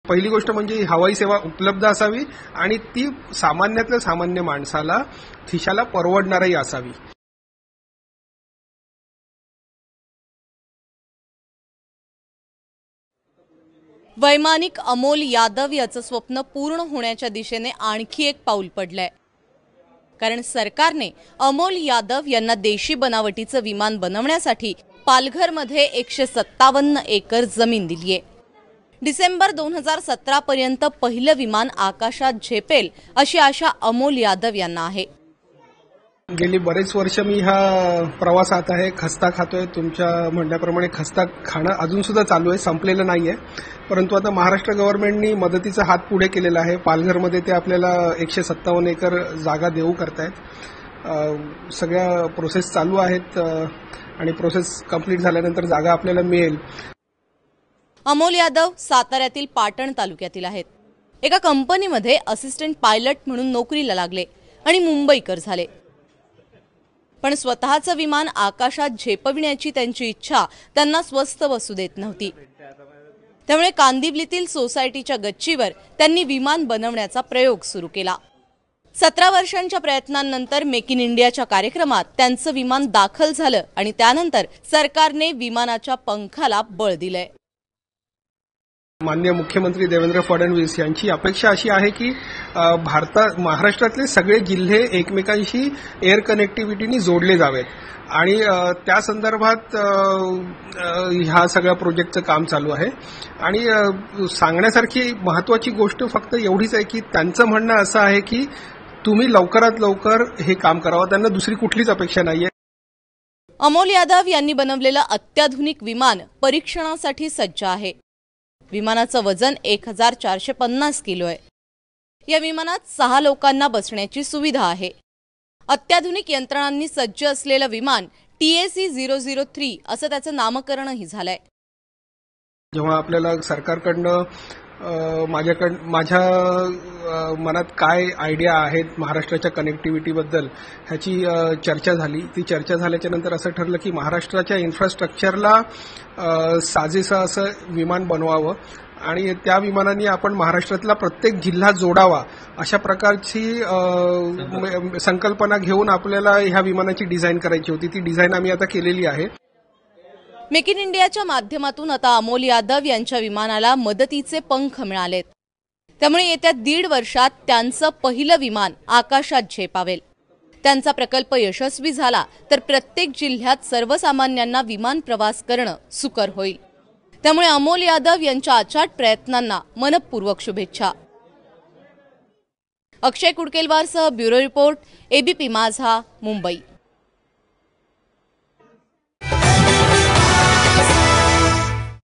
पहिली गोष्ट म्हणजे हवाई सेवा उपलब्ध असावी आणि ती सामान्यातल्या सामान्य माणसाला खिशाला परवडणारही असावी। वैमानिक अमोल यादव याचं स्वप्न पूर्ण होण्याच्या दिशेने आणखी एक पाऊल पडलंय, कारण सरकारने अमोल यादव यांना देशी बनावटीचं विमान बनवण्यासाठी पालघरमध्ये 157 एकर जमीन दिलीये। डिसेंबर 2017 पर्यंत पहिलं विमान आकाशात झेपेल अशी आशा अमोल यादव यांना आहे। गेली बरेच वर्ष मी हा प्रवासात आहे, खस्ता खातोय। तुमच्या म्हणण्याप्रमाणे खस्ता खाणं अजून सुद्धा चालू आहे, संपलेलं नाहीये। परंतु आता महाराष्ट्र गव्हर्नमेंटनी मदतीचा हात पुढे केलेला आहे। पालघरमध्ये ते आपल्याला 157 एकर जागा देऊ करतायत। सगळ्या प्रोसेस चालू आहेत आणि प्रोसेस कंप्लीट झाल्यानंतर जागा आपल्याला मिळेल। अमोल यादव साताऱ्यातील पाटण तालुक्यातील आहेत। एका कंपनीमध्ये असिस्टंट पायलट म्हणून नोकरीला लागले आणि मुंबईकर झाले। पण स्वतःचं विमान आकाशात झेपविण्याची त्यांची इच्छा त्यांना स्वस्थ बसू देत नव्हती। त्यामुळे कांदिवलीतील सोसायटीच्या गच्चीवर त्यांनी विमान बनवण्याचा प्रयोग सुरू केला। 17 वर्षांच्या प्रयत्नांनंतर मेक इन इंडियाच्या कार्यक्रमात त्यांचं विमान दाखल झालं आणि त्यानंतर सरकारने विमानाच्या पंखाला बळ दिलंय। माननीय मुख्यमंत्री देवेंद्र फडणवीस यांची अपेक्षा अशी आहे की महाराष्ट्रातले सगळे जिल्हे एकमेकांशी एअर कनेक्टिव्हिटीनी जोडले जावेत आणि त्या संदर्भात ह्या सगळ्या प्रोजेक्टचं काम चालू आहे। आणि सांगण्यासारखी महत्त्वाची गोष्ट फक्त एवढीच आहे की त्यांचं म्हणणं असं आहे की तुम्ही लवकरात लवकर हे काम करावं, त्यांना दुसरी कुठलीच अपेक्षा नाहीये। अमोल यादव यांनी बनवलेलं अत्याधुनिक विमान परीक्षणासाठी सज्ज आहे। विमानाचं वजन 1450 किलो आहे। या विमानात 6 लोकांना बसण्याची सुविधा आहे। अत्याधुनिक यंत्रणांनी सज्ज असलेलं विमान TAC-003 असं त्याचं नामकरणही झालंय। जेव्हा आपल्याला सरकारकडनं माझ्या मनात काय आयडिया आहेत महाराष्ट्राच्या कनेक्टिव्हिटीबद्दल ह्याची चर्चा झाली। ती चर्चा झाल्याच्या नंतर असं ठरलं की महाराष्ट्राच्या इन्फ्रास्ट्रक्चरला साजेसं असं विमान बनवावं आणि त्या विमानाने आपण महाराष्ट्रातला प्रत्येक जिल्हा जोडावा अशा प्रकारची संकल्पना घेऊन आपल्याला ह्या विमानाची डिझाईन करायची होती। ती डिझाईन आम्ही आता केलेली आहे। मेक इन इंडियाच्या माध्यमातून आता अमोल यादव यांच्या विमानाला मदतीचे पंख मिळालेत। त्यामुळे येत्या 1.5 वर्षात त्यांचं पहिलं विमान आकाशात झेपावेल। त्यांचा प्रकल्प यशस्वी झाला तर प्रत्येक जिल्ह्यात सर्वसामान्यांना विमान प्रवास करणं सुकर होईल। त्यामुळे अमोल यादव यांच्या अचाट प्रयत्नांना मनपूर्वक शुभेच्छा। अक्षय कुडकेलवारसह ब्युरो रिपोर्ट, ABP माझा, मुंबई।